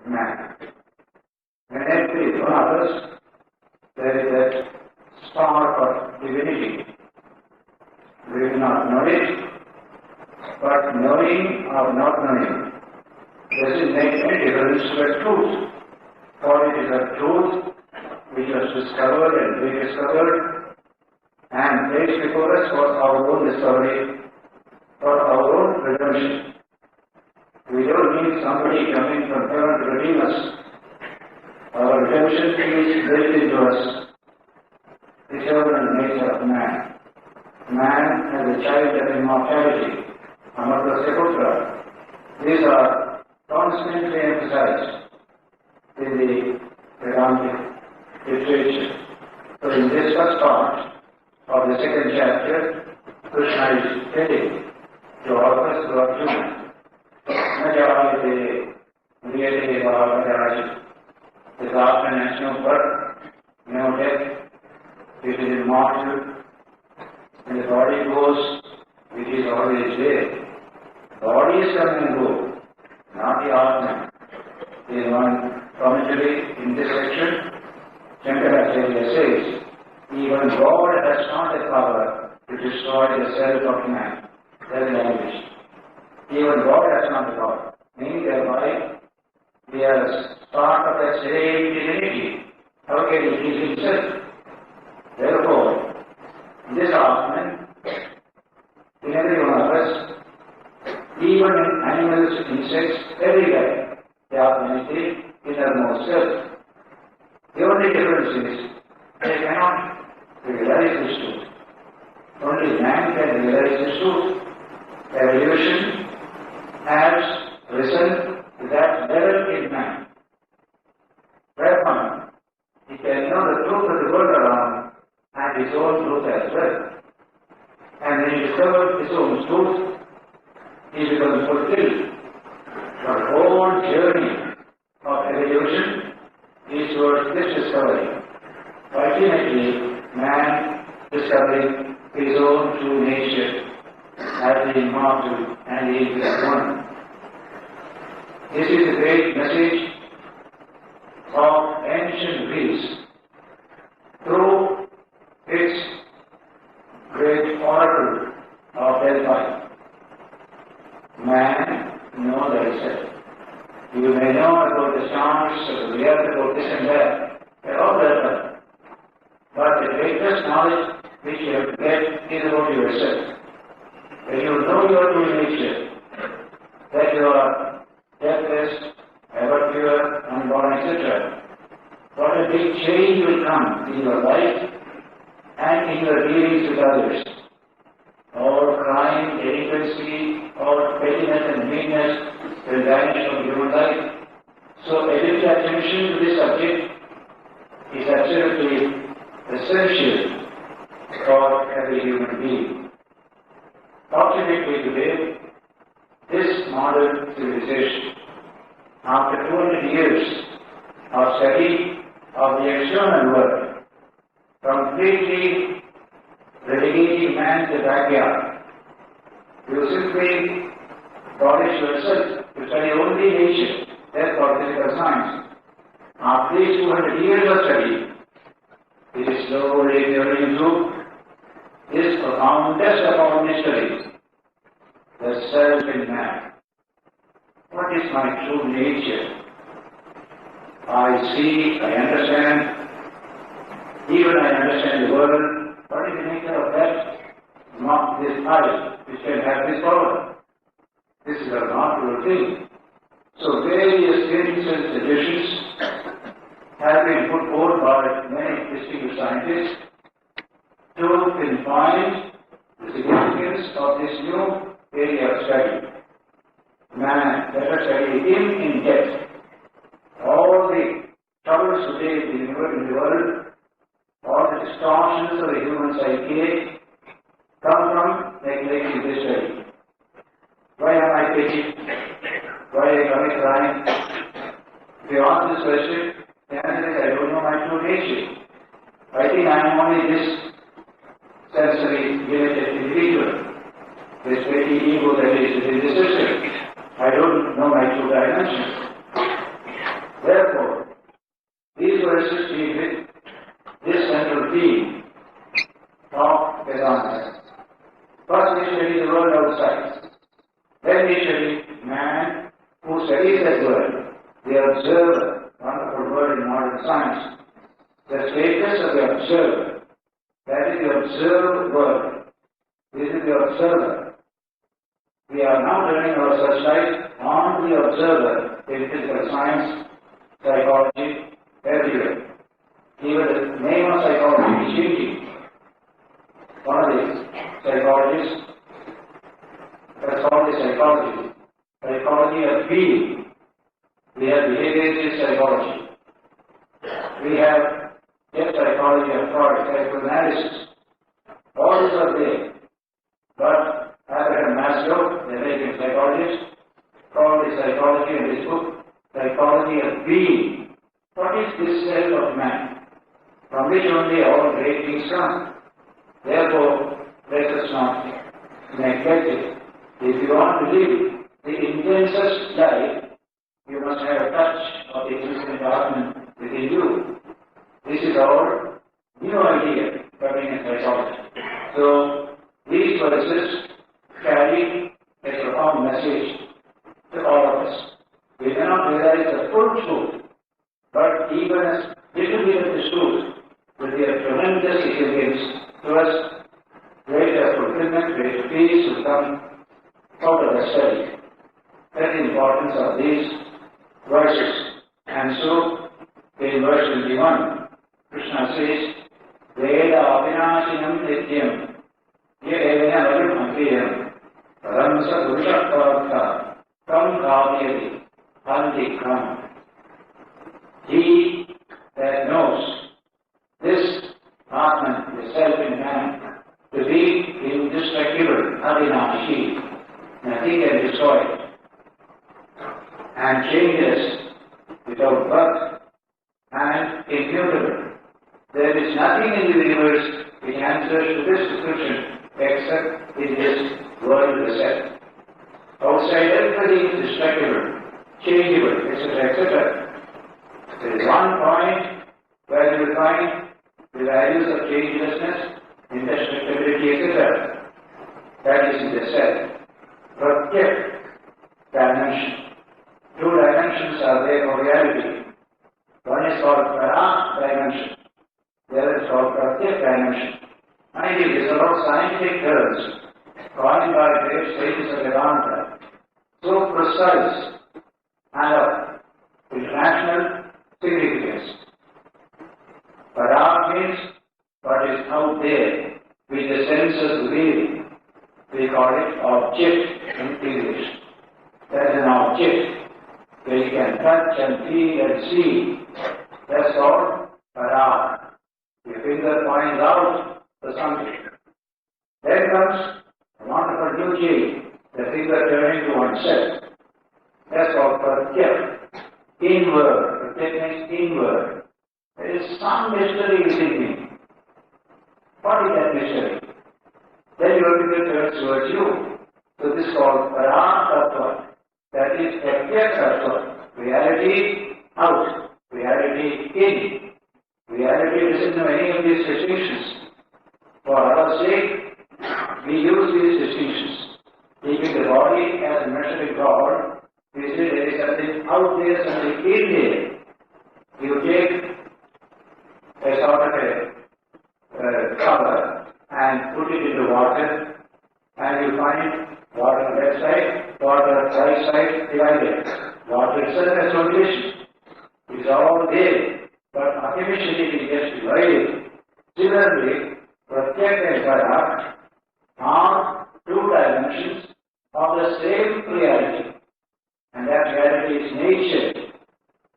man. In every one of us, there is a spark of divinity. We do not know it, but knowing or not knowing doesn't make any difference to the truth. For it is a truth which was discovered and rediscovered and placed before us for our own discovery, for our own redemption. We don't need somebody coming from heaven to redeem us. Our redemption is built into us, the eternal nature of man. Man as a child of immortality, Amarta Seputra. These are constantly emphasized in the Vedantic literature. So in this first part of the second chapter, Krishna is telling to all of us, to Arjuna, Najayate Riyate Bhavadaraji. This Atman has no birth, no death, it is immortal. When the body goes, it is always there. Body is coming and go, not the Atman. There is one commentary in this section. Shankaracharya says, even God has not the power to destroy the self of man. That is language. Even God has not the power. Meaning thereby, we are part of that same divinity. How can he kill himself? Therefore, this Atman, in every one of us, even in animals, insects, everywhere, the Atman is the innermost self. The only difference is they cannot realize this truth. Only man can realize this truth. Evolution has risen to that level in man. Whereupon he can know the truth of the world around and his own truth as well. And when he discovers his own truth, he becomes fulfilled. The whole journey of evolution is towards this discovery. Ultimately, man discovering his own true nature as the immortal and the ageless one. This is the great message of ancient Greece through its great oracle of Delphi. Man, know thyself. You may know about the stars, about the earth, about this and that, they're all there. But the greatest knowledge which you have to get is about yourself. When you know your true nature, that you are deathless, ever pure, unborn, etc., what a big change will come in your life and in your dealings with others. All crime, delinquency, all pettiness and meanness will vanish from human life. So a little attention to this subject is absolutely essential for every human being. Fortunately today, this modern civilization, after 200 years of study of the external world, completely relegating man to the backyard, you simply polish yourself to study only nature, therefore physical science. After these 200 years of study, it is slowly delving into this profoundest of all mysteries, the self in man. What is my true nature? I see, I understand, even I understand the world. What is the nature of that? Not this I, which can have this power. This is a natural thing. So various theories and suggestions have been put forward by many distinguished scientists to pinpoint the significance of this new area of study. Man, let us study him in depth. All the troubles today in the world, all the distortions of the human psyche come from neglecting this study. Why am I petty? Why am I crying? If you ask this question, the answer is I don't know my true nature. I think I am only this sensory limited individual, this petty ego that is within the system. I don't know my true dimension. that word? The observer, wonderful word in modern science. The status of the observer, that is the observed word. This is the observer. We are now turning our searchlight on the observer in physical science, psychology, everywhere. Even the name of psychology is changing. One of the psychologists, that's called the psychology. Psychology of being. We have behavioristic psychology. We have just psychology of thought, psychoanalysis. All these are there. But Abraham Maslow, the American psychologist, called the psychology in his book, Psychology of Being. What is this self of man? From which only all great things come. Therefore, let us not neglect it. If you want to live the intensest life, you must have a touch of the existing Atman within you. This is our new idea coming in psychology. So, these verses carry a profound message to all of us. We cannot realize the full truth, but even a little bit of the truth will be a tremendous experience to us. Greater fulfillment, greater peace will come out of the study. That's the importance of these verses. And so, in verse 21, Krishna says, Veda avinashinam nityam yevena varim ankiyam paramsa purushakvartha kam kavyati antikram. He that knows this Atman, the self in man, to be indestructible, avinashi, nothing can destroy it, and changes without birth, and immutable. There is nothing in the universe which answers to this description except in this world itself. Outside everything is destructible, changeable, etc., etc. There is one point where you will find the values of changelessness, indestructibility, etc. That is in the self. Pratyek dimension. Two dimensions are there for reality. One is called Para dimension. The other is called Pratyek dimension. Mind you, these are all scientific terms coined by great sages of Vedanta. So precise and of international significance. Para means what is out there with the senses reading. We call it object in English. That is an object where you can touch and feel and see. That's called para. Your finger points out for something. Then comes a wonderful new change, the finger turning to oneself. That's called pratyek. Inward. Pratyek means inward. There is some mystery within me. What is that mystery? Then your finger turns towards you. So this is called para tattva. That is pratyek tattva. Reality out. Reality in. Reality doesn't know any of these distinctions. For our sake, we use these distinctions. Keeping the body as a measuring rod, we say there is something out there, something in there. You take a sort of a cover and put it into water, and you find water on the left side, water on the right side divided. Water itself has no division. It is all there, but artificially it gets divided. Similarly, pratyek and para are two dimensions of the same reality, and that reality is nature,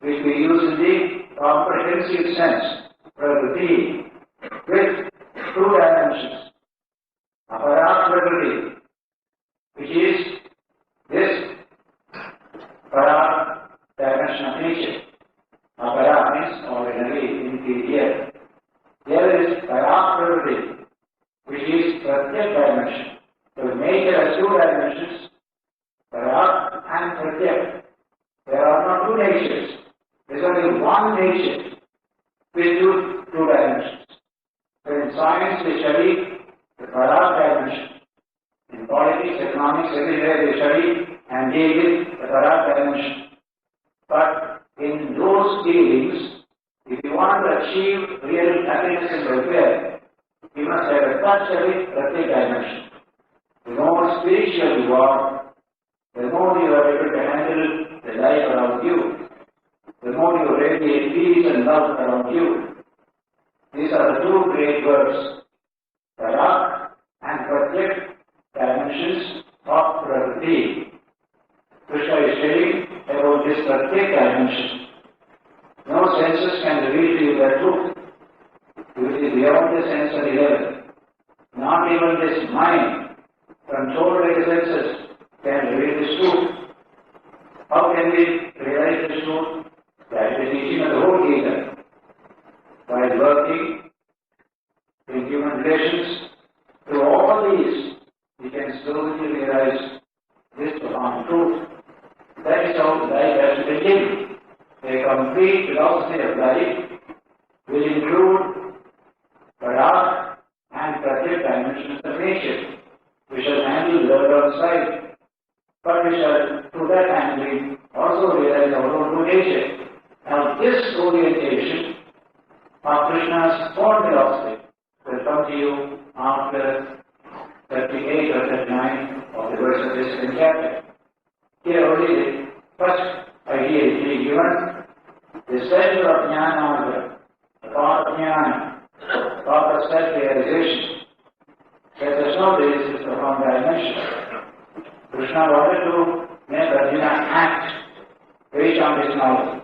which we use in the comprehensive sense, prakriti, with two dimensions. Apara prakriti, which is this para dimension of nature. Apara means ordinary, inferior. There is para prakriti, which is pratyek dimension. So nature has two dimensions, para and pratyek. There are not two natures. There is only one nature with two dimensions. So in science we study the para dimension. In politics, economics, everywhere we study and deal with the para dimension. But in those dealings, if you want to achieve real happiness and welfare, you must have a touch of it at the dimension. The more spiritual you are, the more you are able to handle the life around you, the more you radiate peace and love around you. These are the two great words, Parak and Pratyek dimensions of Prakriti. Krishna is telling about this Pratyek dimension. No senses can reveal to you the truth. It is beyond the sense of the level. Not even this mind, controlled by the senses, can reveal this truth. How can we realize this truth? That is the teaching of the whole Gita. By working in human relations, through all these, we can slowly realize this profound truth. That is how life has to begin. A complete philosophy of life will include Parak and Pratyek dimensions of nature. We shall handle the world outside, but we shall, through that handling, also realize our own true nature. Now, this orientation of Krishna's own philosophy will come to you after 38 or 39 of the verse of this second chapter. Here only the first idea is being given. The center of Jnana Marga, the path of Jnana, the path of self-realization, that there's no basis for one dimension. Krishna wanted to make Arjuna act based on this knowledge.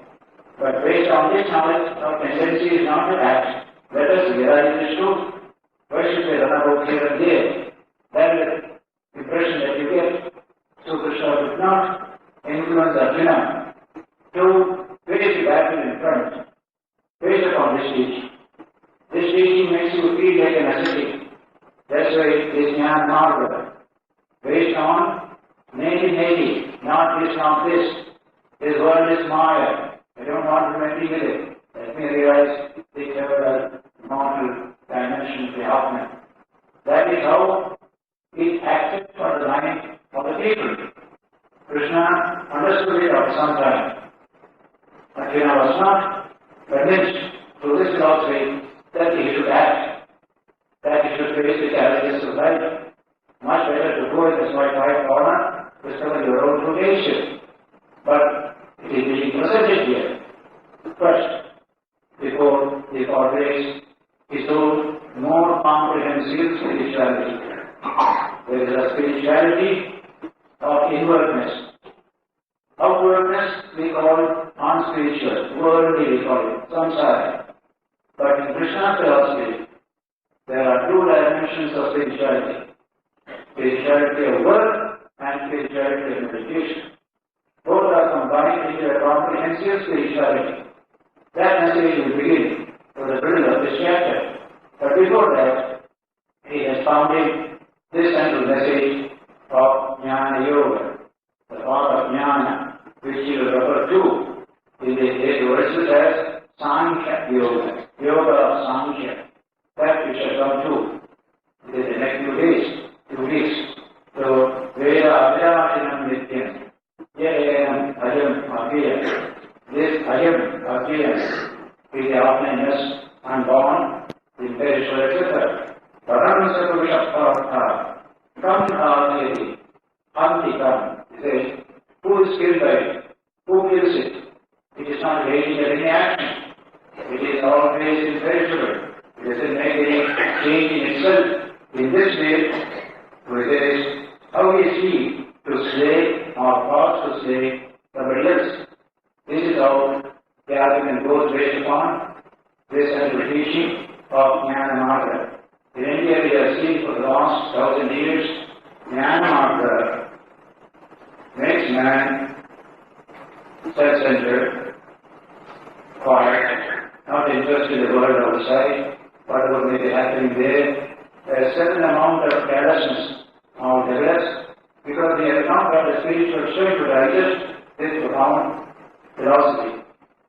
But based on this knowledge, our tendency is not to act. Let us realize this truth. Why should we run about here and there? That is the impression that you get. So Krishna did not influence Arjuna to face the battle in front, based upon this teaching. This teaching makes you feel like an ascetic. That's why it is Jnana Marga. Based on neti, not this, not this. This world is Maya. I don't want to meddle with it. Let me realize the temporal, mortal dimension of the That is how it acted for the mind of the people. Krishna understood it after some time. Arjuna was not convinced through this philosophy that he should act, that he should face the challenges of life. Much better to go in this white corner, discover your own true nature. But it is being presented here. First, before the always is told more comprehensive spirituality. There is a spirituality of inwardness. Outwardness we call unspiritual, worldly we call it, samsara. But in Krishna's philosophy, there are two dimensions of spirituality. Spirituality of work and spirituality of meditation. Both are combined into a comprehensive spirituality. That message will begin for the middle of this chapter. But before that, he has founded this central message of Jnana Yoga, the path of Jnana, which he will refer to in the 8 verses as Sankhya Yoga, Yoga of Sankhya. That we shall come to in the next few days, 2 weeks. So, Veda Abhyashanam Nityam. Yayam Ayam Abhyam. This Ayam Abhyam is the offlineness, unborn, imperishable, etc. Param Sakuvishapartha. Come Adhyati. Antikam. He says, who is killed by it? Who kills it? It is not waiting at any action. It is always imperishable. It doesn't make any change in itself. In this way, it is how is he to slay or cause to slay somebody else. This is how the argument goes based upon this central teaching of Jnana Marga. In India, we have seen for the last 1,000 years, Jnana Marga makes man self-centered, quiet, not interested in the world outside, whatever may be happening there. There is a certain amount of carelessness now develops because they have not got a spiritual strength to digest this profound philosophy.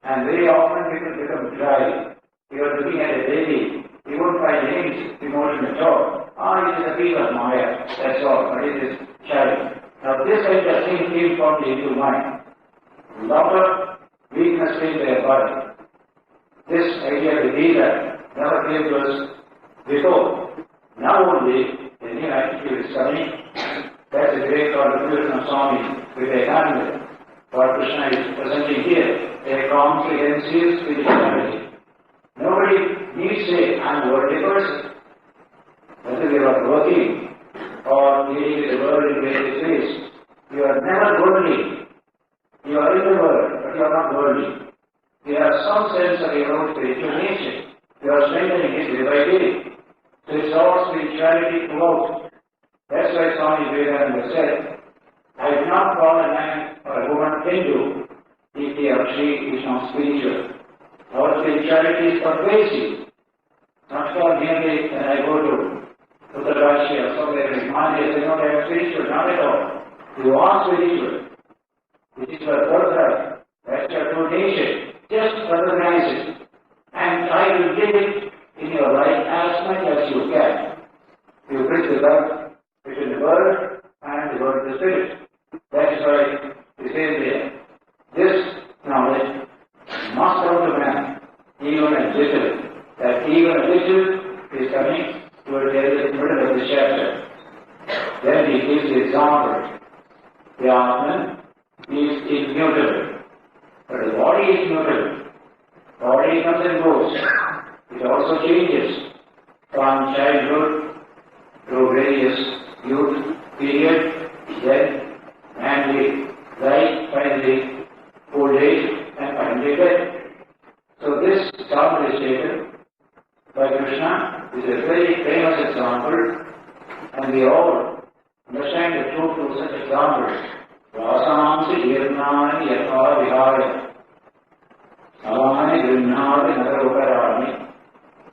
And very often people become dry. You are looking at a baby, you won't find any emotion at all. It is a piece of Maya, that's all, but it is child. Now this kind of thing came from the human mind. A lot of body. This idea of the Gita never came to us before. Now only the new attitude is coming. That's a great contribution of Swami Vivekananda. What Krishna is presenting here, a comprehensive spirituality. Nobody needs to say, I'm a worldly person. Whether you are working or dealing with the world in various ways, you are never worldly. You are in the world, but you are not worldly. You have some sense of your own spiritual nature. You are strengthening it day by day. So it's all spirituality throughout. That's why Swami Vivekananda said, I do not call a man or a woman Hindu if he or she is not spiritual. Our spirituality is pervasive. Not for merely when I go to Uttar Russia or somewhere in Himalayas, they don't have spiritual, not at all. You are spiritual. This is your birthright. That's your true nature. Just recognize it and try to live it in your life as much as you can. You bridge the gap between the word and the word of the spirit. That is why it says there, this knowledge must come to man, even a little. That even a little is coming toward the middle of the chapter. Then he gives the example. The Atman is immutable. But the body is mutable. Body comes and goes. It also changes from childhood to various youth period, then manly life, finally old age, and finally death. So this example is taken by Krishna. Is a very famous example, and we all understand the truth of such examples. Vasamsi Girnani Yatha Vihaya Avani Grinnadi Nagarokarani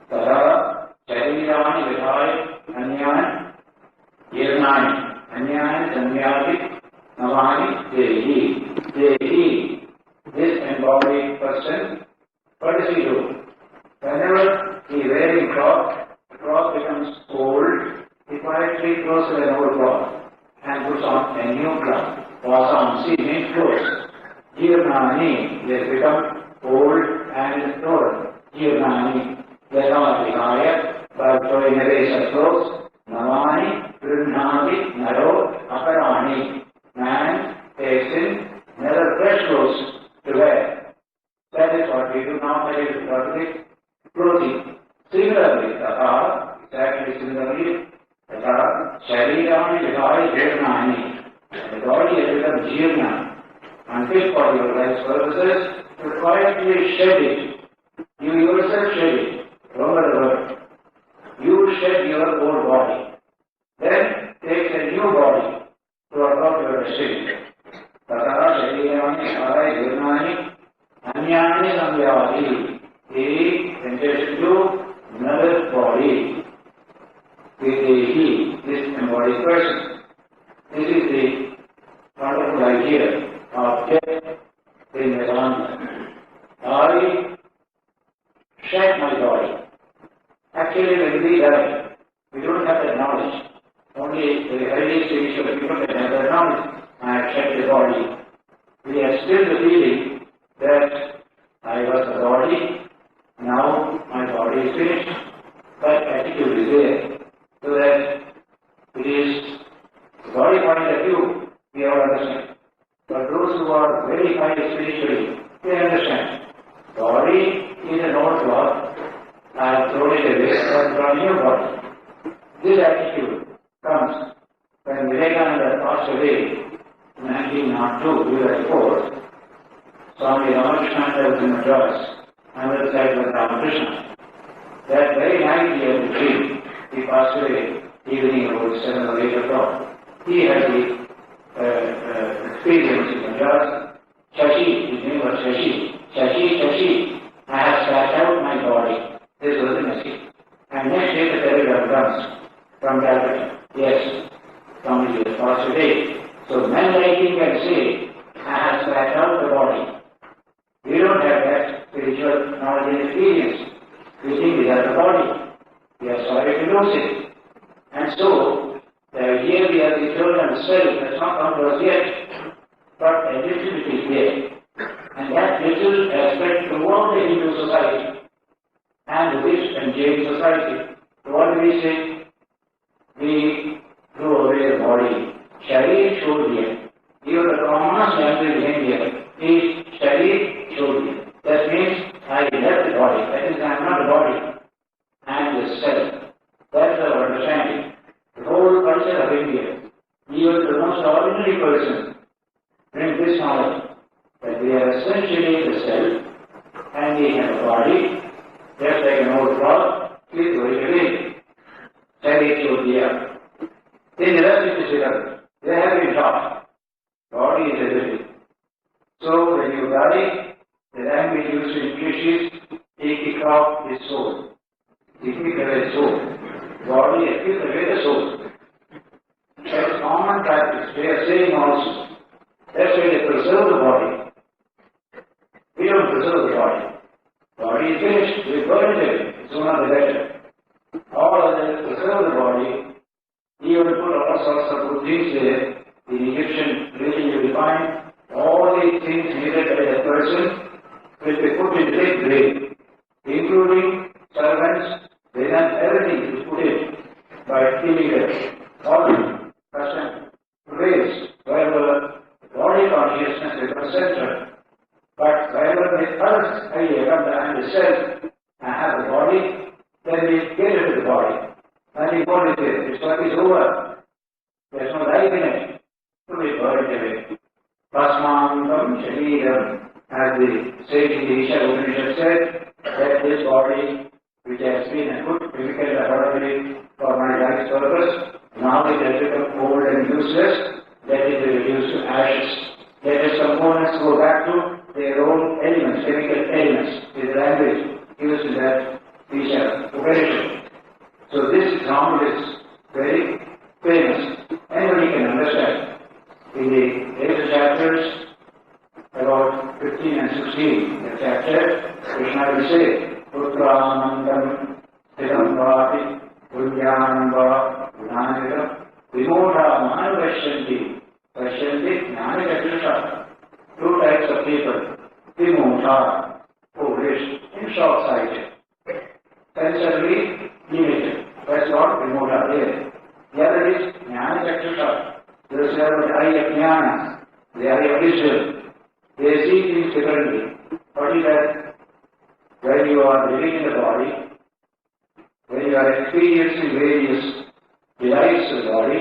Tara Charirani Vihaya Anyani Girnani Anyani Sanyati Navani Dehi. Dehi, this embodied person, what does he do? Whenever he is wearing cloth, the cloth becomes old, he quietly throws away an old cloth and puts on a new cloth. Vasamsi means clothes. Jirnani, they become old and torn. Jirnani, Yatha Vihaya, by throwing away such clothes. Navani, Grinnadi, Naro, Aparani. Man takes in another fresh clothes to wear. That is what we do normally with orthodox clothing. Similarly, Tata, exactly similarly, Tata, Sharirani Vihaya Jirnani. The body has become jirna, unfit for your life's purposes, to quietly shed it. You yourself shed it. Remember the word. You shed your old body. Then take a new body to adopt your destiny. Tata sharirani vihaya jirnani anyani samyavati. He enters into another body with this embodied person. This is the wonderful idea of death in Vedanta. I shed my body. Actually, when we die, we don't have that knowledge. Only the highly spiritual people can have that knowledge. I have shed the body. We have still the feeling that I was the body, now my body is finished. That attitude is there, so that it is the body point of view, we all understand. But those who are very high spiritually, they understand. Body is an old cloth, I have thrown it away and drawn a new body. This attitude comes when Vivekananda passed away in 1902, we were 4th. Swami Ranganathananda was in Madras, another side was Ramakrishna. That very night he had a dream. He passed away evening about 7 or 8 o'clock. He had the experience in Madras. Shashi, his name was Shashi. Shashi, I have spat out my body. This was the message. And next day the telegram comes from Calcutta. Yes, Swami has passed away. So men like him can say, I have spat out the body. We don't have that spiritual knowledge and experience. We think we have the body. We are sorry to lose it. And so, the idea we have the children self has not come to us yet, but a little bit is there. And that little has spread throughout the Hindu society and Buddhist and Jain society. So what do we say? We throw away the body. Sharir Shodhya. Even the commonest language in India is Sharir Shodhya. That means I left the body. That is, I am not the body. I am the self. That's our understanding. The whole culture of India, even the most ordinary person, brings this knowledge that we are essentially the self and we have a body, just like an old cloth, we throw it away. Sharir Shodhya. Then the rest is irrelevant. They have been taught. Body is everything. So when you die, the language used in English is take off his soul. Taking away the soul. Body has taken away the soul. That's common practice. They are saying also. That's why they preserve the body. We don't preserve the body. Body is finished. We burn it. Sooner the better. All others preserve the body. Even put all sorts of good things there. In Egyptian religion you will find all these things needed by the person will be put in the grave, including servants, then everything is put in by killing them. All custom ways wherever body consciousness becomes central. But wherever the earth idea comes and the self and have the body, then we get rid of the body. Nothing more is there. This work is over. There is no life in it. So we burn it away. Pasmantam Shariram, as the sage in the Isha Upanishad said, that this body, which has been a good physical laboratory for my life's purpose, now it has become old and useless, let it be reduced to ashes. Let its components go back to their own elements, chemical elements, is the language used in that Isha Upanishad. So this example is very famous. Anybody can understand. In the later chapters, about 15 and 16, the chapter, Krishna will say, Putramantam, Tidam Vati, Puryanam Va, Gunanidam, Vimodha Manavashyanti, Vashyanti, Jnanachakshusha. Two types of people. Vimodha, foolish, and short-sighted. Sensorily limited. That's what Vimodha is. The other is Jnanachakshusha. Those who have the eye of jnana, the eye of wisdom, they see things differently. What is that? When you are living in the body, when you are experiencing various delights of the body,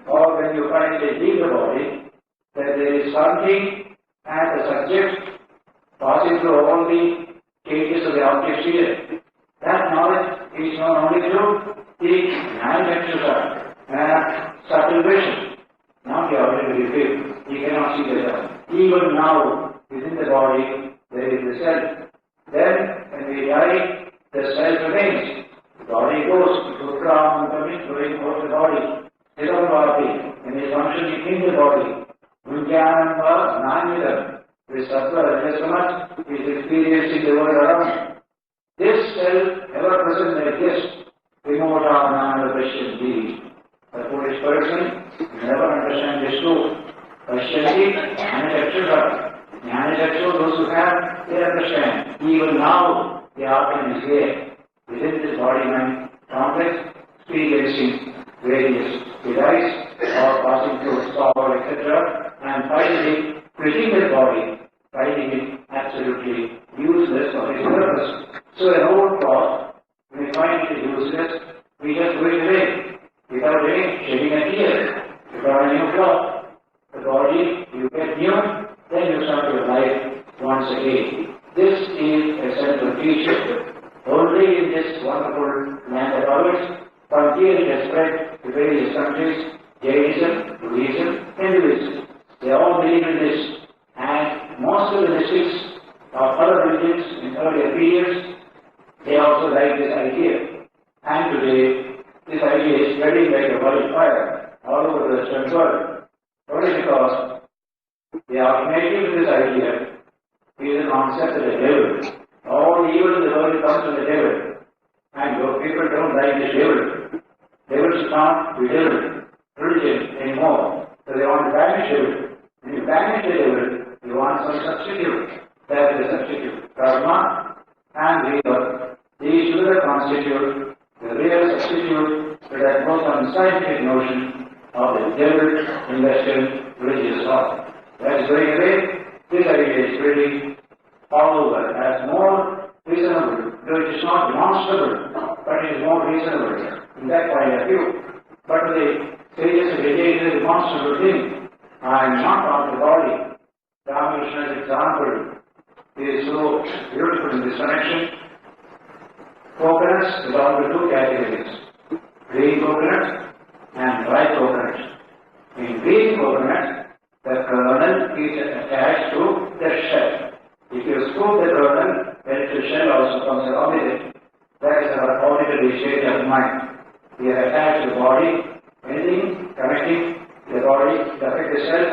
or when you finally leave the body, that there is something as a subject passing through all the stages of the object here. That knowledge is known only through the jnana, subtle vision. Not the ordinary people. You cannot see the self. Even now, within the body, there is the self. Then, when we die, the self remains. The body goes to Ram, going towards the body. Tidam Vati, when he is functioning in the body. Vijnanam Va Nanidam. This sattva Rajasama is experiencing the world around. This self, ever present like this, Vimodha Nana Vashyanti. The foolish person never understands this truth. Vashyanti, Jnanachakshusa. Jnanachakshu, those who have, they understand. Even now, the Atman is here. Within this body-mind complex, experiencing various delights or passing through sorrow, etc. And finally, quitting the body, finding it absolutely useless for its purpose. So an old cloth, when we find it useless, we just throw it away. Without shedding a tear, without a new cloth, the body, you get new, then you start your life once again. This is a central feature. Only in this wonderful land of ours, from here it has spread to various countries, Jainism, Buddhism, Hinduism. They all believe in this. And most of the mystics of other religions in earlier periods, they also like this idea. And today, this idea is spreading like a wildfire all over the Western world. Only because the alternative to this idea is the concept of the devil. All evil in the world comes from the devil. And those people don't like the devil. Devils can't be devil, religion anymore. So they want to banish devil. When you banish the devil, you want some substitute. karma and rebirth. These together constitute the real substitute to that most unscientific notion of the devil invested religious thought. That is going away. This idea is really all over as more reasonable, though it is not demonstrable, but it is more reasonable in that point of view. But the sages of India is a demonstrable thing. I am not of the body. Ramakrishna's example is so beautiful in this connection. Coconuts belong to two categories, green coconut and dry coconut. In green coconut, the kernel is attached to the shell. If you scoop the kernel, then the shell also comes along with it. That is our ordinary state of mind. We are attached to the body, anything connecting the body affect the cell,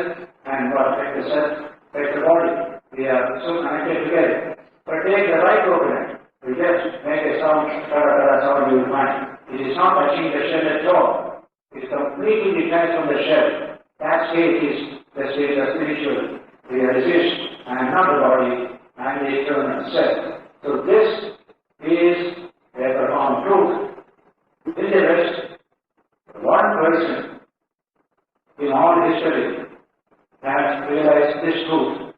and what affect the cell affect the body. We are so connected together. But take the right coconut, we just make a sound, sound you will find. It is not touching the shell at all. It is completely detached from the shell. That state is the state of spiritual realization, and not the body and the eternal self. So this is a profound truth. In the rest, one person in all history has realized this truth,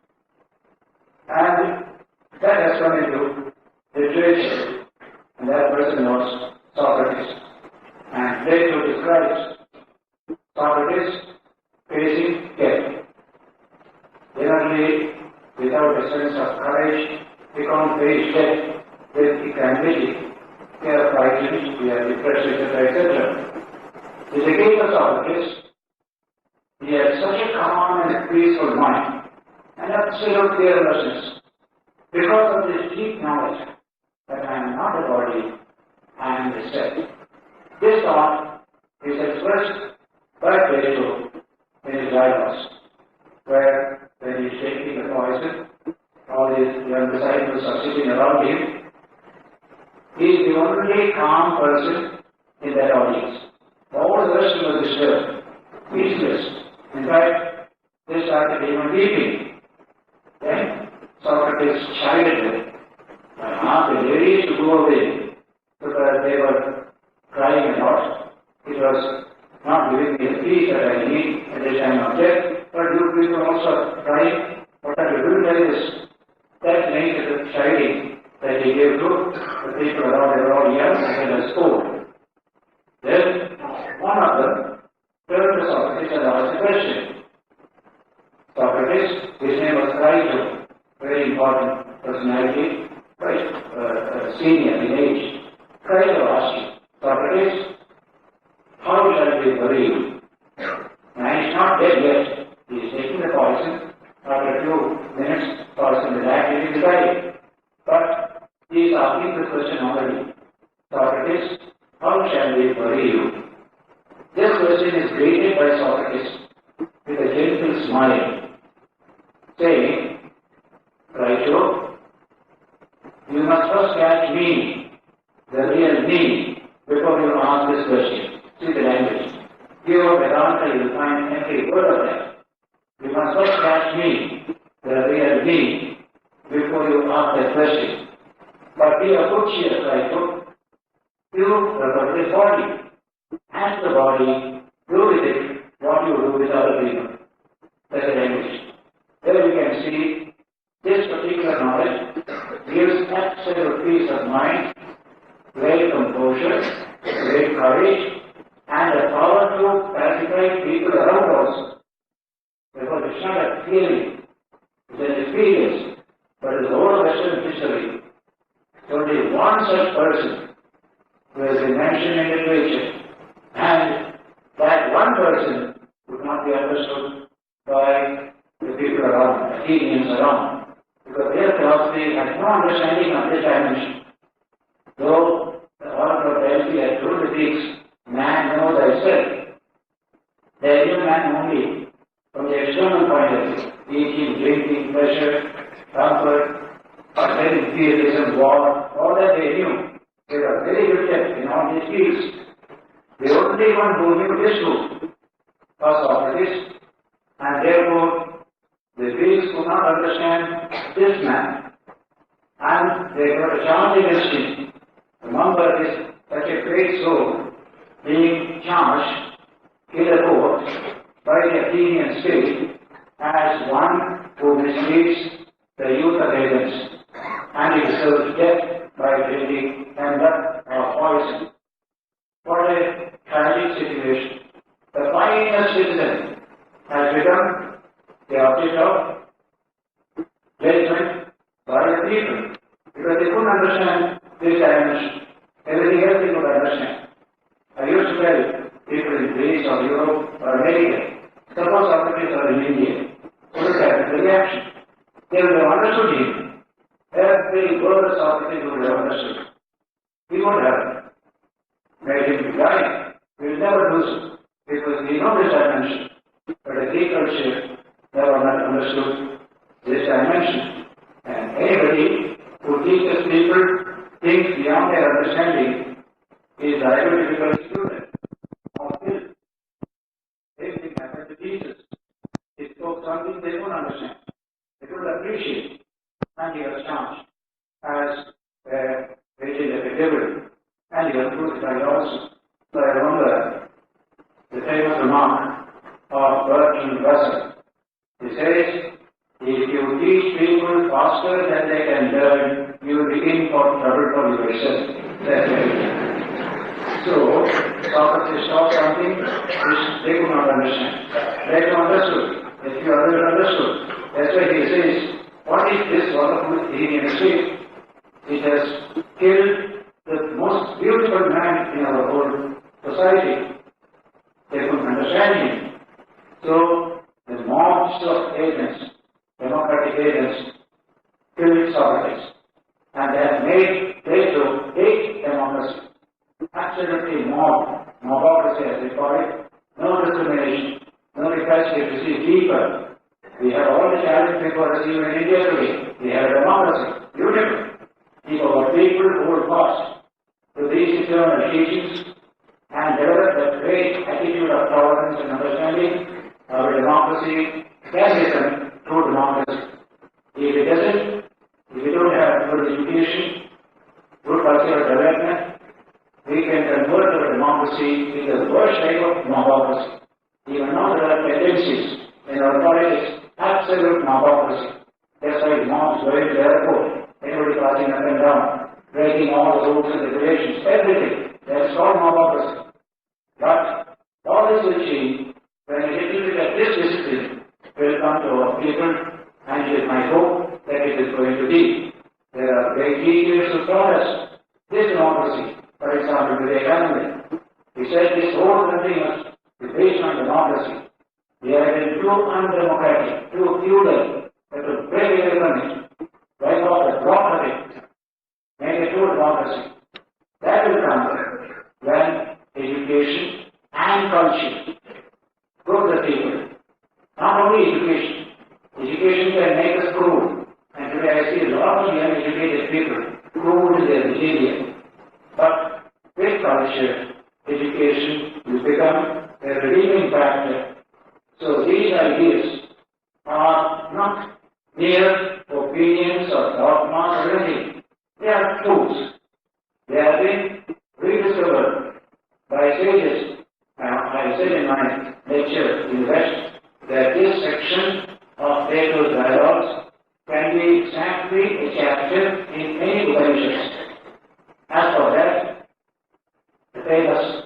and that has come into literature, and that person was Socrates. And Plato describes Socrates facing death. Generally, without a sense of courage, we can't face death with equanimity. We are frightened, we are depressed, etc. In the case of Socrates, he had such a calm and peaceful mind and absolute fearlessness because of this deep knowledge that I am not a body, I am the self. This thought is expressed by Plato in his dialogues, where when he is taking the poison, all his young disciples are sitting around him. He is the only calm person in that audience. All the rest was disturbed, peaceless. In fact, they started even weeping. Then Socrates chided them. Asked the ladies to go away because they were crying a lot. It was not giving me the peace that I need at the time of death. But you people also crying. What are you doing like this? That nature of chiding that he gave to the people around, they were all young and as old. Then one of them turned to Socrates and asked a question. Socrates, his name was Crito, very important personality, quite senior in age. Crito asked Socrates, how shall we bury you? Now he is not dead yet. He is taking the poison. After a few minutes, poison will act and he will die. But he is asking the question already. Socrates, how shall we bury you? This question is greeted by Socrates with a gentle smile, saying, Crito, you must first catch me, the real me, before you ask this question. See the language. Here Vedanta, you will find every word of that. You must first catch me, the real me, before you ask that question. But be of good cheer, Crito. You refer to this body. Ask the body, do with it what you do with other people. That's the language. There you can see this particular knowledge gives absolute peace of mind, great composure, great courage, and the power to pacify people around us. Because it's not a feeling, it's an experience, but in the whole of Western history, only one such person who has been mentioned in literature, and that one person would not be understood by the people around, the Athenians around, because their philosophy has no understanding of this dimension. Though the oracle of Delphi had told the Greeks, man knows thyself, they knew man only from the external point of view, eating, drinking, pleasure, comfort, imperialism, war, all that they knew. They were very gifted in all these fields. The only one who knew this truth was Socrates, and therefore the Greeks could not understand this man. and they got a charge against him. Remember, is such a great soul being charged in the court by the Athenian state as one who misleads the youth of Athens, and he deserves death by drinking and blood or poison. What a tragic situation. The finest citizen has become the object of judgment by the people, because they couldn't understand this dimension. Everything else they could understand. I used to tell people in Greece or Europe or America, suppose Socrates are in India, what would happen? The reaction. They would have understood him. Every word of Socrates would have understood. He would have made him blind. He will never do so, because we know this dimension. But the Greek culture never not understood this dimension. And anybody who teaches people things beyond their understanding is liable to become a student of guilt. Same thing happened to Jesus. He spoke something they don't understand. They don't appreciate. And he was charged as a agent of the devil. And he was crucified also. So I remember the famous remark of Bertrand Russell. He says, if you teach people faster than they can learn, you will be in for trouble for yourself. That's very true. So, Socrates taught something which they could not understand. They understood. A few others understood. That's why he says, what is this wonderful Athenian state? It has killed the most beautiful man in our whole society. They couldn't understand him. So, the mobs of Athens, democratic Athens, killed Socrates. And they have made Plato hate democracy. Absolutely mobocracy as they call it. No discrimination, no capacity to see deeper. We have all the challenges before us even in India today. We have a democracy, beautiful. People are people who hold fast to these eternal teachings and develop that great attitude of tolerance and understanding. Our democracy can become true democracy. If it doesn't, if we don't have good education, good cultural development, we can convert our democracy into the worst type of mobocracy. Even now there are tendencies in our politics, absolute mobocracy. That's why mobs going to the airport, everybody passing up and down, breaking all the rules and regulations, everything. That's called mobocracy. But all this will change when a little bit of this discipline will come to our people, and it is my hope that it is going to be. There are great teachers who taught us this democracy. For example, Vivekananda, he said this whole country must be based on democracy. We have been too undemocratic, too feudal, that to break away from it, wipe off the block of it, make a true democracy. That will come when education and culture go to the people. Not only education. Education can make us cruel. And today I see a lot of young educated people cruel to their behavior. But with culture, education will become a redeeming factor. So these ideas are not mere opinions or dogmas or anything. They are truths. They have been rediscovered by sages. I said in my lecture in the West that this section of Plato's dialogues can be exactly a chapter in any Upanishads. As for that, the famous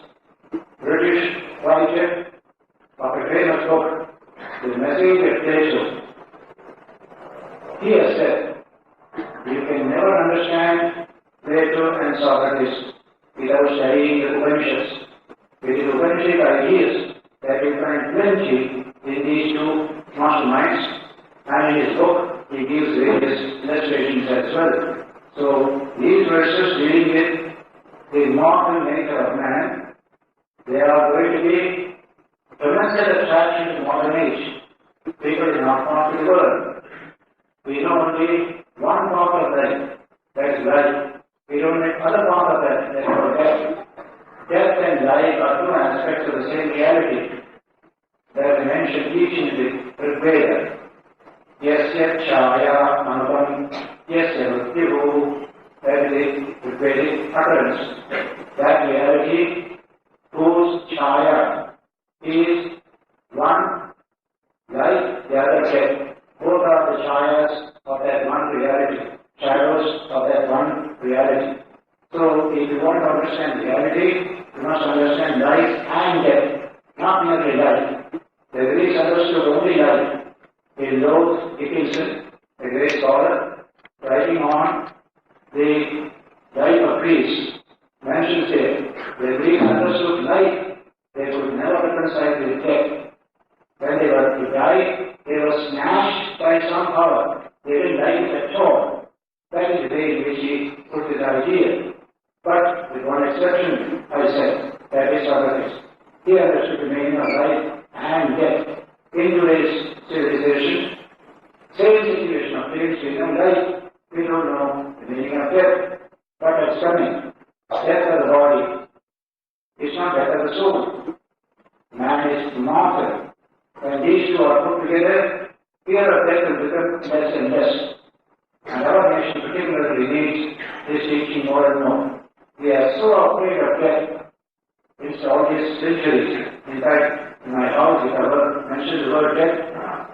British writer of a famous book, The Message of Plato, he has said, you can never understand Plato and Socrates without studying the Upanishads. It is Upanishad ideas that you find plenty in these two masterminds, and in his book he gives various illustrations as well. So these verses dealing with the immortal nature of man, they are going to be tremendous attraction to modern age. People do not want to learn. We know only one part of life, that is life. We don't know other part of that is death. Death and life are two aspects of the same reality. There is an ancient teaching with Veda. Yasya chaya manupam, yasya mrityu utterance. That reality whose chaya is one like the other dead. Both are the chayas of that one reality, shadows of that one reality. So if you want to understand reality, you must understand life and death, not merely life. The Greeks understood only life. In Lord Dickinson, a great scholar, writing on the life of Greece, mentions here, the Greeks understood life, they could never reconcile with death. When they were to die, they were snatched by some power. They didn't like it at all. That is the way in which he put his idea. But with one exception, I said, that is Socrates. He understood the meaning of life and death. In today's civilization, same situation of living freedom, life, we don't know the meaning of death. But it's coming. Death of the body is not death of the soul. Man is immortal. When these two are put together, fear of death will become less and less. And our nation particularly needs this teaching more and more. We are so afraid of death. It's all these centuries. In fact, in my house, if I ever mention the word death,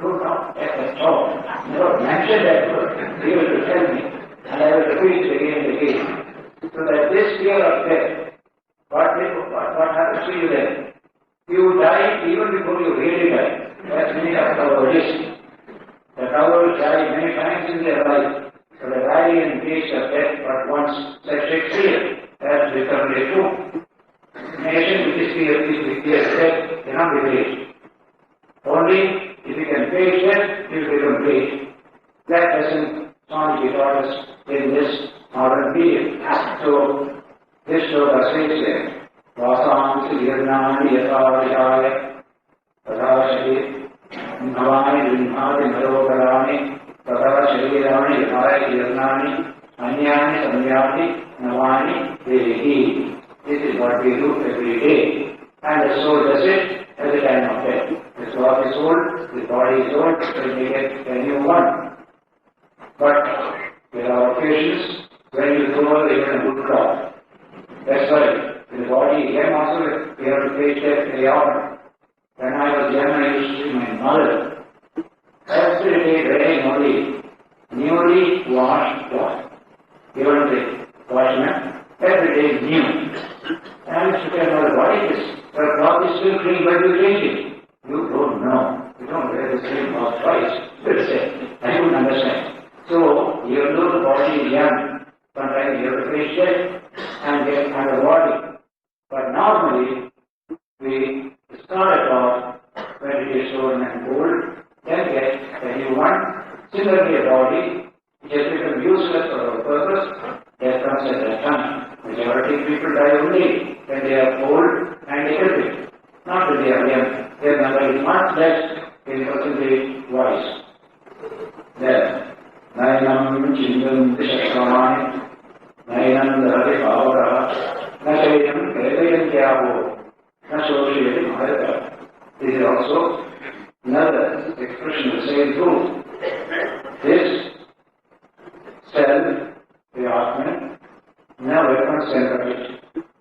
do not death at all. Never mention that word. He will tell me. And I will repeat it again and again. So that this fear of death, what happens to you then? You die even before you really die. That's many of our Buddhists. The cowards die many times in their life. So the dying in case of death but once, said Shakespeare. That's literally true. Nation which is fear of death cannot be raised. Only if you can face death, you will become great. That lesson Swami taught us in this modern period. So this sloka says here, Vasansi Yirnani Yathavihaya Tadha Navani Vinhadi Narokarani Tadha Sharirani Yathavai Yirnani Anyani Samyati Navani Dehi. This is what we do every day. And the soul does it at the time of death. The soul is old, the body is old, so we get a new one. But there are occasions when you throw even a good crop. That's why the body is young also, we have to face death very often. When I was young, I used to see my mother every day wearing only newly washed cloth. Even the washman, every day is new. And I used to tell her, what is this? Her cloth is still clean, but you change it. You don't know. You don't wear the same cloth twice. I couldn't understand. So, even though the body is young, sometimes you have to face death and get under body. But normally, we start off when it is old and old, then get a new one. Similarly, a body which has become useless for our purpose, death comes at that time. Majority of people die only when they are old and decrepit, not when they are young. Their number is much less in percentage wise. Then, Nainam Chindanti Shakramani, Nainam Dharati Bhavara, Nashayam Kedayan Kyavo, Nashoshayam Bharata. This is also another expression of the same truth. This self, the Atman, never concentrates.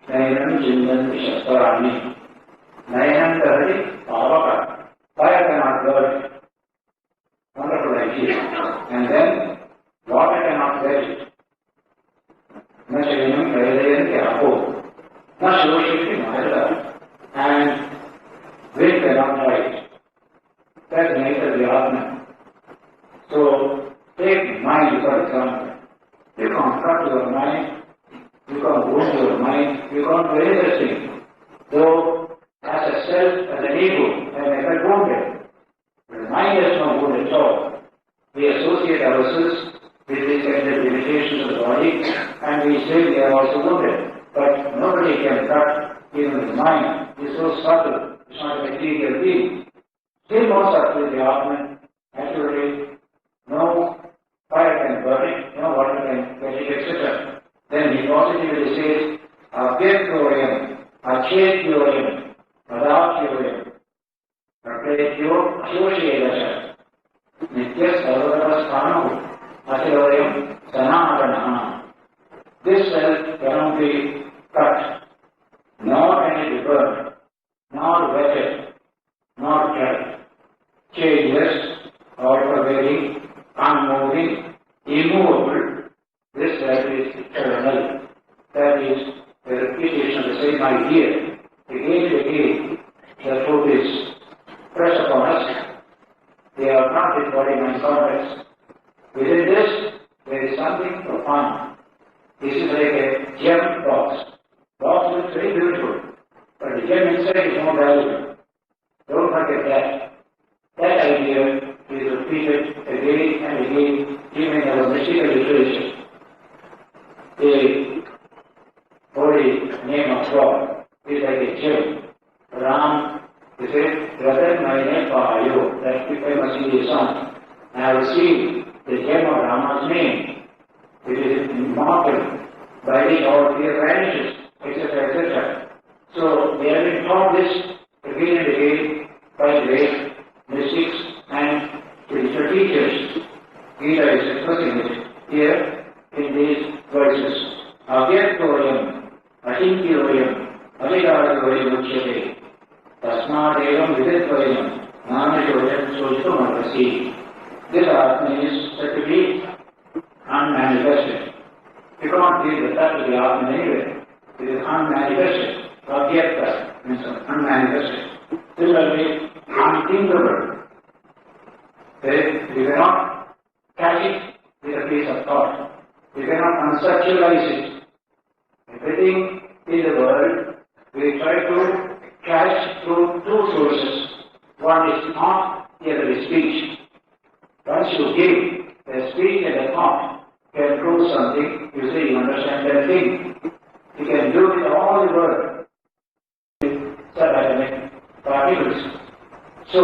Nainam Chindanti Shakramani, Nainam Dharati Bhavara. Fire cannot burn. Wonderful idea. And then, water cannot veg it. Nashayam Kailayan Kyaho. Nashoshiti Mahara. And wind cannot dry it. That's the nature of the Atman. So, take mind for example. You can't cut your mind, you can't wound your mind, you can't do anything. Though, as a self, as an ego, I may get wounded. The mind has no wound at all. We associate ourselves with these kind of limitations of the body and we say we are also wounded. But nobody can cut even the mind. It is so subtle. It's not a material being. Still more subtle is the Atman. Naturally, no fire can burn it, no water can get it, etc. Then he positively says, Avyakyoyam, Achetyoyam, Madakyoyam, Prakretyo Ashoshayasha, Nitya Sarvadavasthanahu, Achiloyam Sanatanaha. This self cannot be cut, nor can it be burned, nor wetted, nor kept. Changeless, all-pervading, unmoving, immovable, this self is eternal. That is the repetition of the same idea. Again and again, the truth is pressed upon us. They are not with body mind complex. Within this, there is something profound. This is like a gem box. Box looks very beautiful, but the gem inside is more valuable. Don't forget that. That idea is repeated again and again, even in our mystical literature. The holy name of God is like a gem. Ram, he said, Ratan Maine Pahayo, that famous Indian song. I have seen the gem of Rama's name. It is immortal, by which all fear vanishes, etc., etc. So, we have been taught this again and again by great mystics and spiritual teachers. Gita is expressing it here in these verses. Avyaktoyam, Ahinkyoyam, Avidayoyam Uchyate, Tasmadevam Viditvoyam, Nanashoyam Sojitam. This Atma is said to be unmanifested. You cannot give the touch of the Atma anywhere. It is unmanifested. Avyakta means unmanifested. Similarly, unthinkable. You cannot catch it with a piece of thought. You cannot conceptualize it. Everything in the world we try to catch through two sources. One is thought, the other is speech. Once you give a speech and a thought can prove something, you say you understand that thing. You can do it all the world with subatomic particles. So,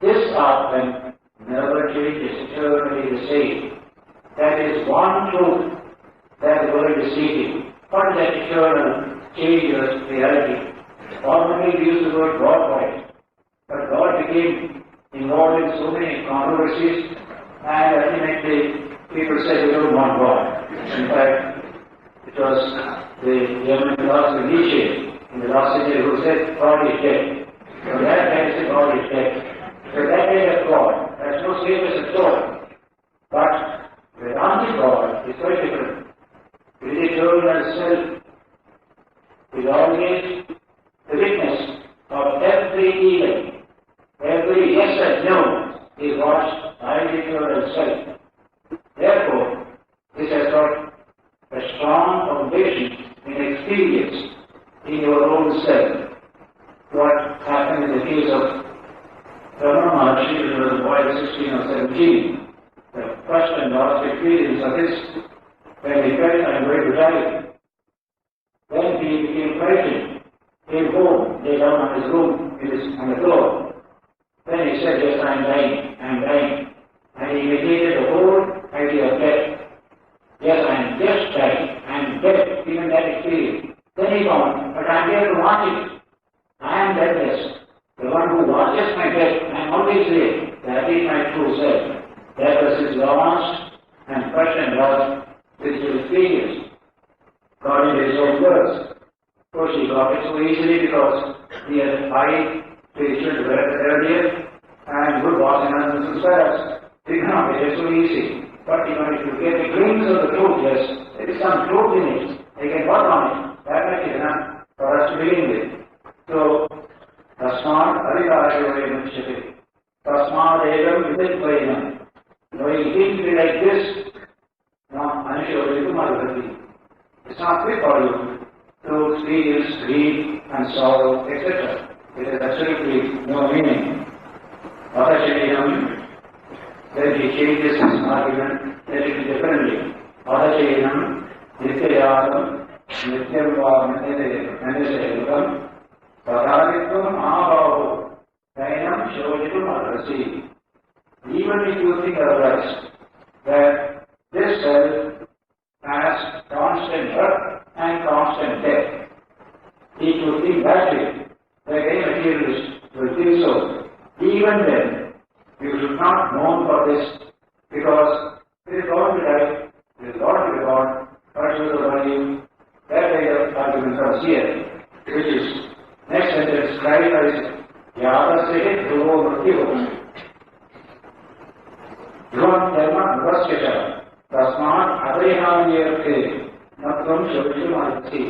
this Atman never changes, eternally the same. That is one truth that the world is seeking. What is that eternal, changeless reality? Formerly we used the word God for it, but God became involved in so many controversies, and ultimately people said we don't want God. In fact, it was the German philosopher Nietzsche in the last century who said God is dead. So that guy said God is dead. So that kind of God has no status at all. But Vedanta God is very different. It is eternal self. It is always the witness of every event. Every yes and no is watched by the eternal self. Therefore, this has got a strong foundation in experience in your own self. What happened in the case of Ramana Maharshi, who was a boy of 16 or 17, the first and last experience of this, when he felt I am going to die. Then he became frightened, came home, lay down on his room, on the floor. Then he said, yes, I am dying. And he negated the whole idea of death. Yes, I am just dying, I am dead, even that experience. Then he found, but I am here to watch it. I am deathless. The one who watches my death, I am always there. That is my true self. That was his last and first and last spiritual experience. According to his own words. Of course, he got it so easily because he had high spiritual development earlier and good vasanas and samskaras. He cannot get it so easy. But if you get a glimpse of the truth, yes, there is some truth in it. They can work on it. That much is enough for us to begin with. So, Tasmad Adhikayoyam Uchyate. Tasmad Egam Viditvayanam. Knowing things be like this, not Anushoyam Adhikati. It's not fit for you to experience grief and sorrow, etc. It has absolutely no meaning. Adhachayam. Then he changes his argument a little differently. Adhachayam, Nityayadam, Nityam va Manasayam, Sadharitvam Mahabhavu, Dainam Shojitum Adhasi. Even if you think otherwise, that this self has constant birth and constant death, if you think that way, the very materialist will think so. Even then, you should not mourn for this, because it is going to die, it is going to be born, but you Aparihanyayate Natvam Shabisham Arati.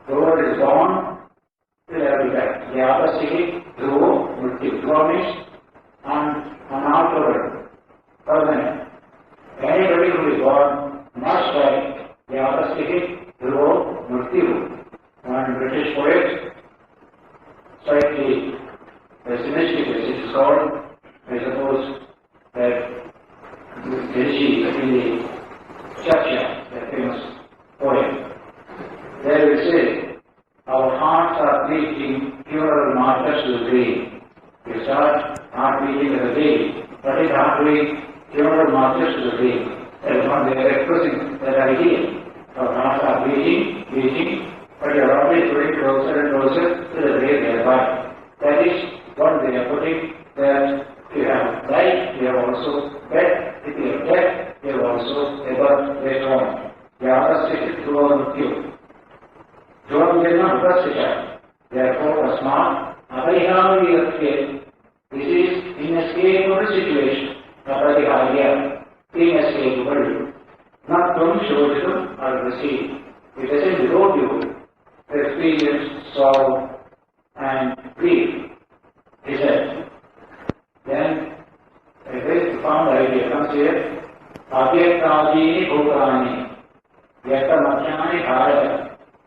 The word is born, will have to die. Vyapasiki, Dhruvo, Murti. Dhruva means unalterable, permanent. Anybody who is born must die. Vyapasiki, Dhruvo, Murti. One British poet, slightly pessimistic as it is called, I suppose that Rishi in the Chaksha, the famous poem, there will say, our hearts are beating funeral marchers to the grave. We start heart beating as a baby, but it heart beating funeral marchers to the grave. That is what they are expressing that idea. Our hearts are beating, but you are always going closer and closer to the grave thereby. That is what they are putting, that if you have life, you have also death. If you have death, you have also a birth later on. Vyapasika Dhruva Mrityu. Dhruvam Janma Upasika. Therefore, Asmat Aparihanyayate. This is inescapable situation. Aparihanya, inescapable. Not from Shodhitam or receive. It doesn't go you to experience sorrow and grief. He said. Then a very profound idea comes here. Abhyaktadini bhutani yakta mathyani bharata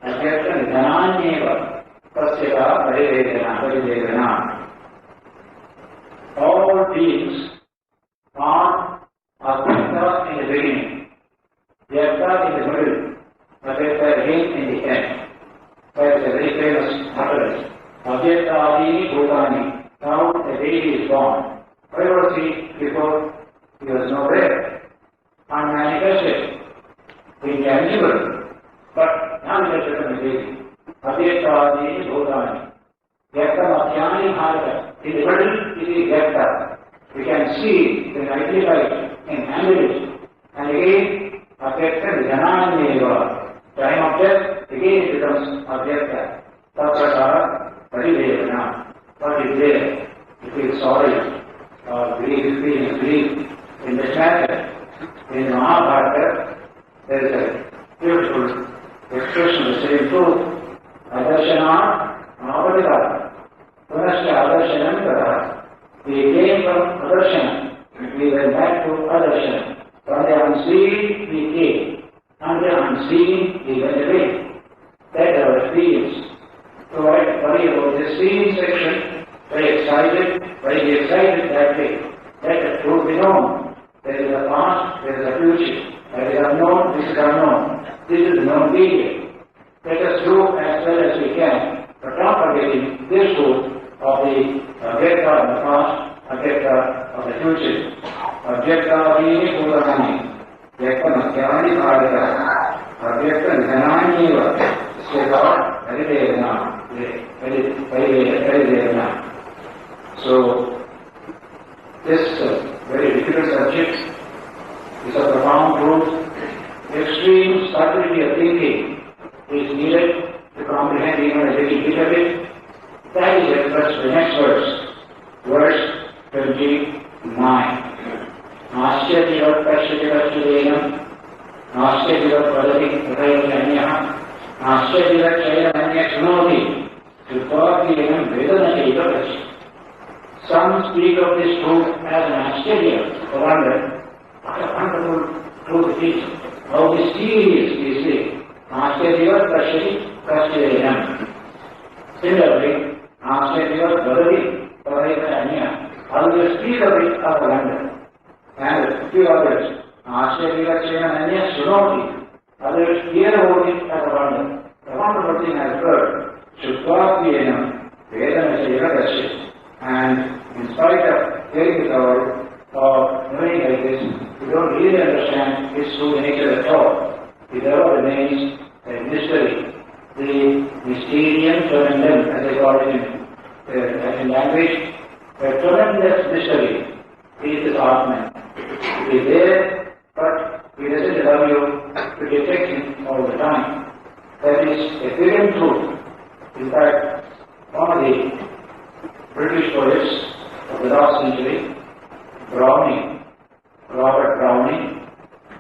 abhyakta nidhananyeva tasyata parivedana. All beings are abhyakta in the beginning, yakta in the middle, abhyakta again in the end. That is a very famous utterance. Abhyaktadini bhutani. Now the baby is born. Where was he before? He was nowhere. Unmanifested. Intangible. But now he has become a baby. Abhyaktadini bhutani. Yakta mathyani bharata. In the middle it is yakta. We can see, we can identify it, can handle it. And again, abhyakta nidhananyeva. Time of death, again it becomes abhyakta. Tatsakara parivedana. What is there? You feel sorry or grief, in this matter. In Mahabharata, there is a beautiful expression of the same truth. Adarshana Mahabharata. Punascha Adarshana Kara. We came from Adarshana. We went back to Adarshana. From the unseen we came. From the unseen we went away. That is our experience. So I worry about this seen section, very excited that way. Let the truth be known. There is a past, there is a future. That is unknown, this is unknown. This is known period. Let us do as well as we can, but not forgetting this truth of the Abhyakta of the past, Abhyakta of the future. Abhyakta Vini Purani, Yakta Mathyani Bharata, Abhyakta Nidhananyeva. So, this very difficult subject is a profound truth. Extreme subtlety of thinking is needed to comprehend even a little bit of it. That is expressed in the next verse. Verse 29. Nastya jivat pashyati vastudenam, nastya jivat vadati prayajanyah, nastya jivat chayamanya sunoti, Tripodhyanam vedana chayavasi. Some speak of this truth as an ascharya, a wonder. What a wonderful truth it is. How mysterious is it. Ascharya pashyati vastudenam. Similarly, Ascharya vadati prayajanyah. Others speak of it as a wonder. And a few others, Ascharya chayamanya sunoti. Others hear about it as a wonder. The wonderful thing has occurred. Tripodhyanam vedana chayavasi. And in spite of hearing the word or knowing like this, we don't really understand its true nature at all. It all remains a mystery. The mysterium tremendum, as they call it in Latin language, a tremendous mystery is this Atman. It is there, but it doesn't allow you to detect it all the time. That is a hidden truth. In fact, one of the British poets of the last century, Robert Browning,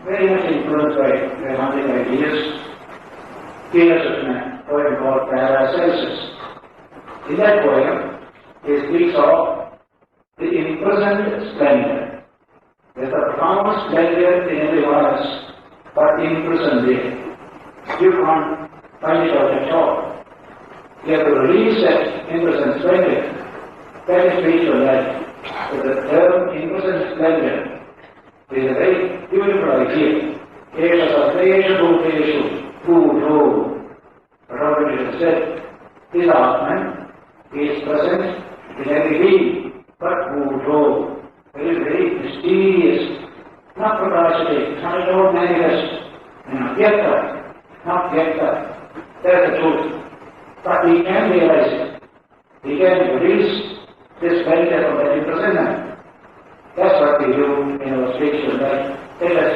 very much influenced by romantic ideas. He has written a poem called Paracelsus. In that poem, he speaks of the imprisoned splendor. There's a profound splendor in every one of us, but imprisoned there. You can't find it out at all. You have to release that imprisoned splendor. That is spiritual life. So the term imprisoned splendor is a very beautiful idea. Kesha Sasesha Bhuteshu Bhutho. Bhagavad said, this Atman is present in every being, but Bhutho. It is very mysterious, not prakashate, not at all manifest, not yet. That's the truth. But we can realize it. We can release this splendor from that imprisonment. That's what we do in our spiritual life. Let us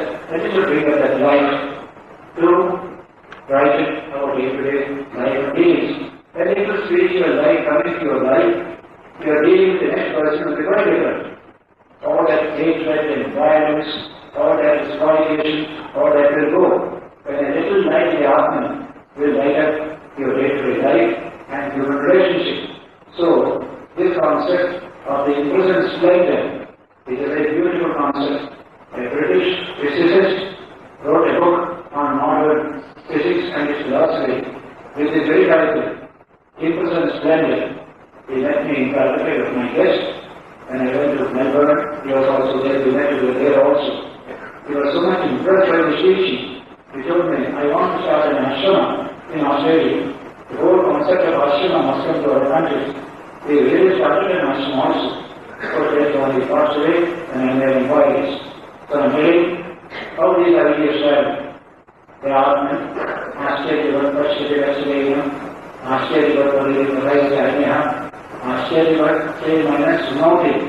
bring up that light to brighten our day-to-day life of dealings. When little spiritual light comes into your life, you are dealing with the next person will be quite different. All that hatred and violence, all that is fornication, all that will go. When a little light in the Atman will light up your day-to-day life and human relationship. So, this concept of the imprisoned splendor is a very beautiful concept. A British physicist wrote a book on modern physics and its philosophy, which is very titled, Imprisoned Splendor. He met me in Calcutta with my guest, and I went to Melbourne. He was also there. We met over there also. He was so much impressed by the teaching. He told me, I want to start an ashrama in Australia. The whole concept of ashrama must come to our country. They really started an ashrama also. So there's only passed away, and I'm there inquiries. So I'm telling how these ideas travel. The Atman, Ascherivat Pashchidivasudevam, Ascherivat Parivaravajanyam, Ascherivat K minus noting.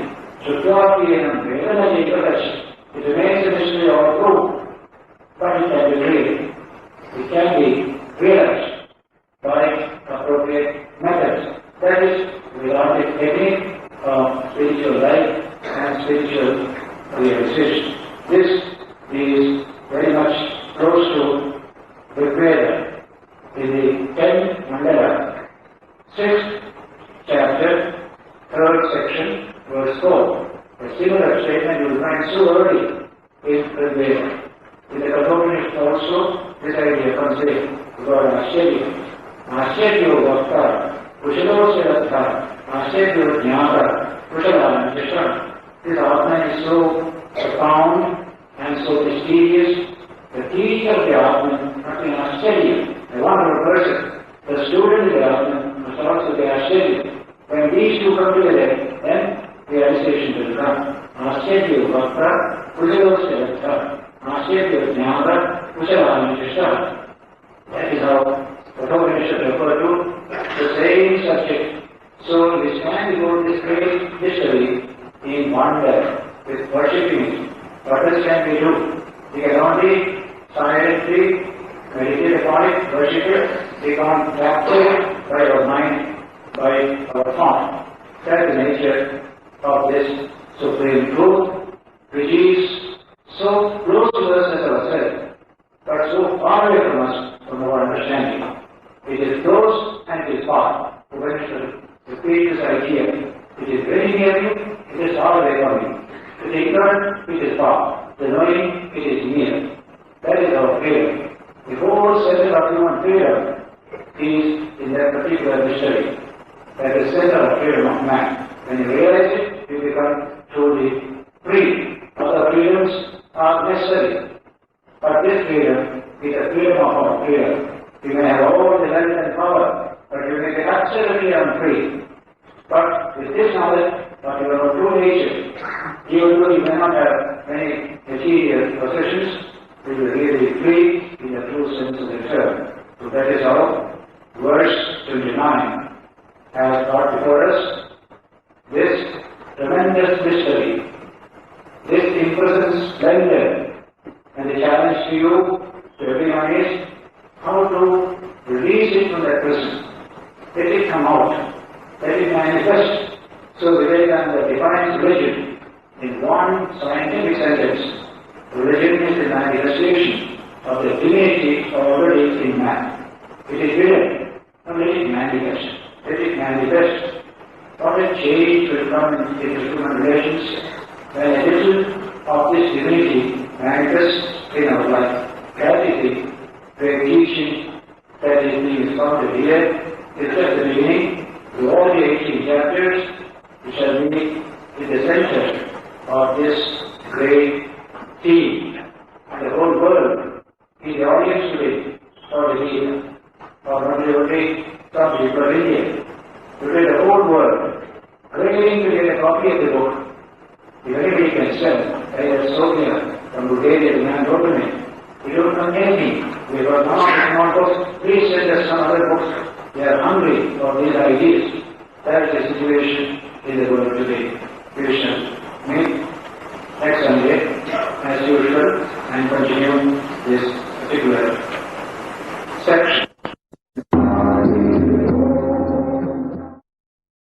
Shuddhapiyanam Vedana Jekadash. It remains a mystery or proof, but it can be real. It can be realized by appropriate methods. That is the Vedantic technique of spiritual life and spiritual realization. This is very much close to Veda in the 10th Mandala, 6th chapter, 3rd section, verse 4. A similar statement you will find so early in Veda. In the Bhagavad also, this idea comes in about Ashcharya. Ashcharya Bhakta, Kushalo Siddhartha, Ashcharya Jnata, Kushala Nishana. This Atman is so profound and so mysterious. The teacher of the Atman must be Ashcharya, a wonderful person. The student of the Atman must also be Ashcharya. When these two come together, then realization will come. Ashcharya Bhakta, Kushalo Siddhartha. Ashcharya Jnana Kushala Nishana. That is how the Bhagavad refer to the same subject. So we can go this great history in wonder with worshipping. What else can we do? We can only silently meditate upon it, worship it. We can't capture it by our mind, by our thought. That is the nature of this supreme truth, which is so close to us as ourselves, but so far away from us from our understanding. It is close and it is far. Upanishad repeats this idea. It is very near you, it is far away from you. The ignorant, it is far. The knowing, it is near. That is our freedom. The whole center of human freedom is in that particular mystery. That is the center of freedom of man. When you realize it, you become truly free. Other freedoms are necessary. But this freedom is the freedom of our freedom. You may have all the wealth and power, but you may be absolutely unfree. But with this knowledge of your true nature, even though you may not have many material possessions, you will really be free in the true sense of the term. So that is how verse 29 has brought before us this tremendous mystery, this imprisoned splendor, and the challenge to you, to everyone is how to release it from that prison. Let it come out. Let it manifest. So Vivekananda defines religion in one scientific sentence. Religion is the manifestation of the divinity already in man. It is hidden, not let it manifest. Let it manifest. What a change will come in the human relations when a little of this divinity manifests in our life. That is the great teaching that is being expounded here. Is just the beginning to all the 18 chapters which shall be in the center of this great theme. And the whole world is the audience today for the Gita, for not only some people of India. Today the whole world waiting to get a copy of the book. If anybody can sell, either Sophia from Bulgaria, the man wrote to me, we don't know anything. We got not books. Please send us some other books. We are hungry for these ideas. That is the situation in the world today. We shall meet next Sunday, as usual, and continue this particular